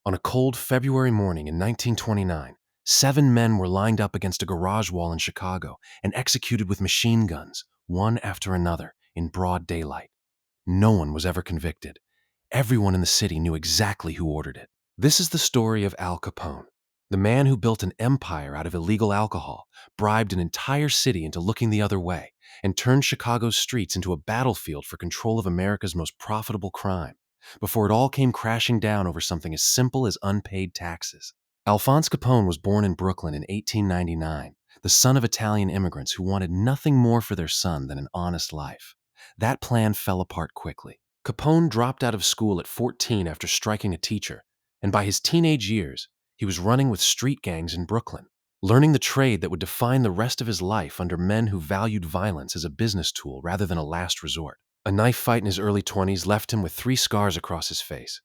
On a cold February morning in 1929, 7 men were lined up against a garage wall in Chicago and executed with machine guns, one after another, in broad daylight. No one was ever convicted. Everyone in the city knew exactly who ordered it. This is the story of Al Capone, the man who built an empire out of illegal alcohol, bribed an entire city into looking the other way, and turned Chicago's streets into a battlefield for control of America's most profitable crime, before it all came crashing down over something as simple as unpaid taxes. Alphonse Capone was born in Brooklyn in 1899, the son of Italian immigrants who wanted nothing more for their son than an honest life. That plan fell apart quickly. Capone dropped out of school at 14 after striking a teacher, and by his teenage years, he was running with street gangs in Brooklyn, learning the trade that would define the rest of his life under men who valued violence as a business tool rather than a last resort. A knife fight in his early 20s left him with 3 scars across his face.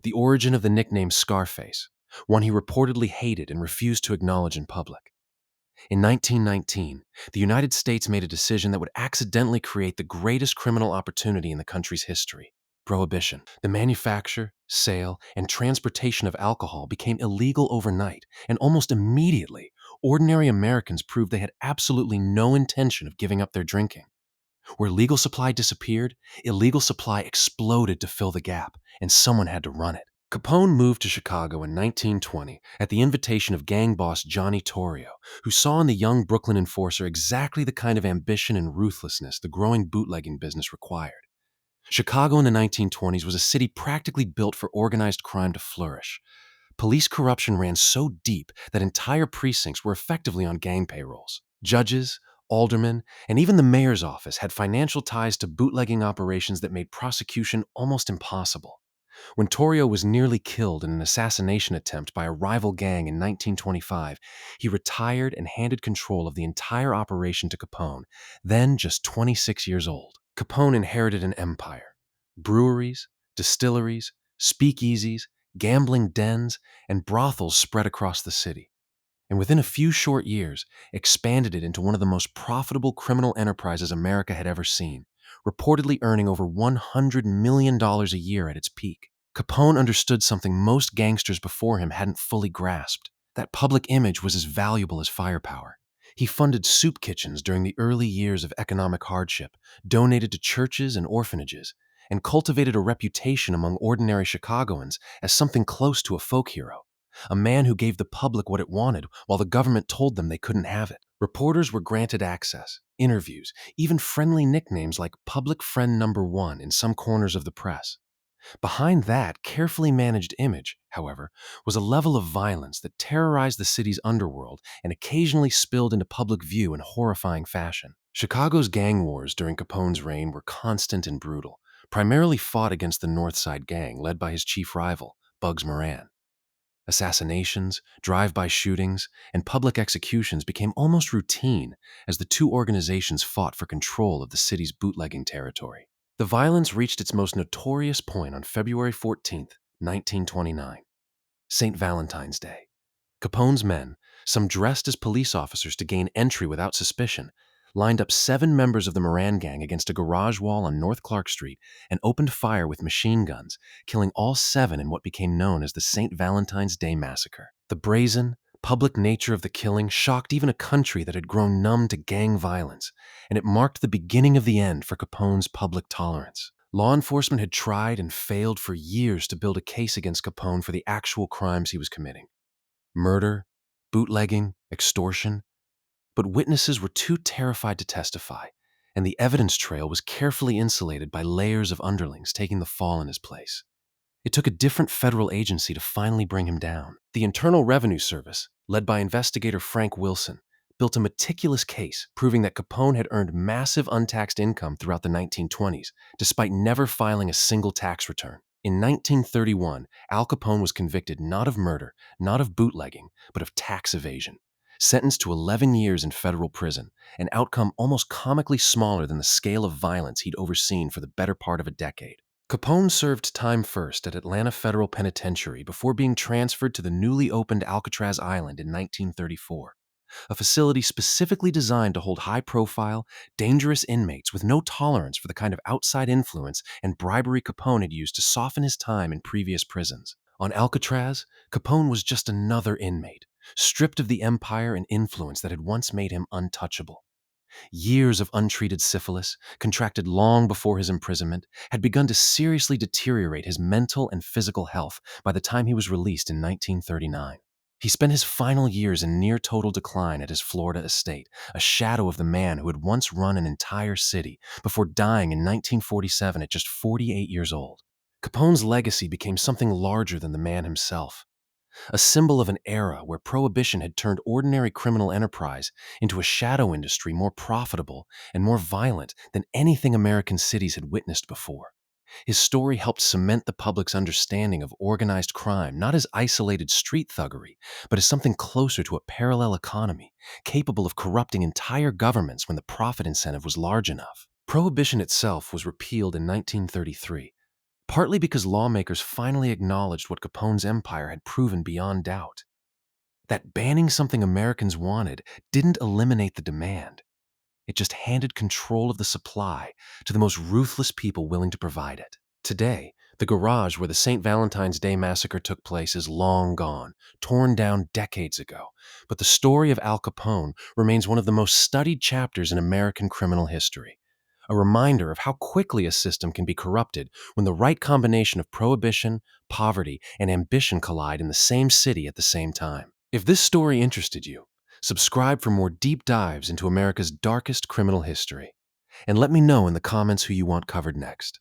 The origin of the nickname Scarface, one he reportedly hated and refused to acknowledge in public. In 1919, the United States made a decision that would accidentally create the greatest criminal opportunity in the country's history: Prohibition. The manufacture, sale, and transportation of alcohol became illegal overnight, and almost immediately, ordinary Americans proved they had absolutely no intention of giving up their drinking. Where legal supply disappeared, illegal supply exploded to fill the gap, and someone had to run it. Capone moved to Chicago in 1920 at the invitation of gang boss Johnny Torrio, who saw in the young Brooklyn enforcer exactly the kind of ambition and ruthlessness the growing bootlegging business required. Chicago in the 1920s was a city practically built for organized crime to flourish. Police corruption ran so deep that entire precincts were effectively on gang payrolls. Judges, aldermen, and even the mayor's office had financial ties to bootlegging operations that made prosecution almost impossible. When Torrio was nearly killed in an assassination attempt by a rival gang in 1925, he retired and handed control of the entire operation to Capone, then just 26 years old. Capone inherited an empire: breweries, distilleries, speakeasies, gambling dens, and brothels spread across the city, and within a few short years, expanded it into one of the most profitable criminal enterprises America had ever seen, reportedly earning over $100 million a year at its peak. Capone understood something most gangsters before him hadn't fully grasped: that public image was as valuable as firepower. He funded soup kitchens during the early years of economic hardship, donated to churches and orphanages, and cultivated a reputation among ordinary Chicagoans as something close to a folk hero, a man who gave the public what it wanted while the government told them they couldn't have it. Reporters were granted access, interviews, even friendly nicknames like Public Friend Number 1 in some corners of the press. Behind that carefully managed image, however, was a level of violence that terrorized the city's underworld and occasionally spilled into public view in horrifying fashion. Chicago's gang wars during Capone's reign were constant and brutal, primarily fought against the North Side Gang led by his chief rival, Bugs Moran. Assassinations, drive-by shootings, and public executions became almost routine as the two organizations fought for control of the city's bootlegging territory. The violence reached its most notorious point on February 14, 1929, Saint Valentine's Day. Capone's men, some dressed as police officers to gain entry without suspicion, lined up 7 members of the Moran gang against a garage wall on North Clark Street and opened fire with machine guns, killing all 7 in what became known as the Saint Valentine's Day massacre. The brazen, public nature of the killing shocked even a country that had grown numb to gang violence, and it marked the beginning of the end for Capone's public tolerance. Law enforcement had tried and failed for years to build a case against Capone for the actual crimes he was committing: murder, bootlegging, extortion. But witnesses were too terrified to testify, and the evidence trail was carefully insulated by layers of underlings taking the fall in his place. It took a different federal agency to finally bring him down. The Internal Revenue Service, led by investigator Frank Wilson, built a meticulous case proving that Capone had earned massive untaxed income throughout the 1920s, despite never filing a single tax return. In 1931, Al Capone was convicted not of murder, not of bootlegging, but of tax evasion. Sentenced to 11 years in federal prison, an outcome almost comically smaller than the scale of violence he'd overseen for the better part of a decade. Capone served time first at Atlanta Federal Penitentiary before being transferred to the newly opened Alcatraz Island in 1934, a facility specifically designed to hold high-profile, dangerous inmates with no tolerance for the kind of outside influence and bribery Capone had used to soften his time in previous prisons. On Alcatraz, Capone was just another inmate, stripped of the empire and influence that had once made him untouchable. Years of untreated syphilis, contracted long before his imprisonment, had begun to seriously deteriorate his mental and physical health by the time he was released in 1939. He spent his final years in near total decline at his Florida estate, a shadow of the man who had once run an entire city, before dying in 1947 at just 48 years old. Capone's legacy became something larger than the man himself, a symbol of an era where Prohibition had turned ordinary criminal enterprise into a shadow industry more profitable and more violent than anything American cities had witnessed before. His story helped cement the public's understanding of organized crime not as isolated street thuggery, but as something closer to a parallel economy, capable of corrupting entire governments when the profit incentive was large enough. Prohibition itself was repealed in 1933, partly because lawmakers finally acknowledged what Capone's empire had proven beyond doubt: that banning something Americans wanted didn't eliminate the demand. It just handed control of the supply to the most ruthless people willing to provide it. Today, the garage where the St. Valentine's Day massacre took place is long gone, torn down decades ago, but the story of Al Capone remains one of the most studied chapters in American criminal history. A reminder of how quickly a system can be corrupted when the right combination of prohibition, poverty, and ambition collide in the same city at the same time. If this story interested you, subscribe for more deep dives into America's darkest criminal history. And let me know in the comments who you want covered next.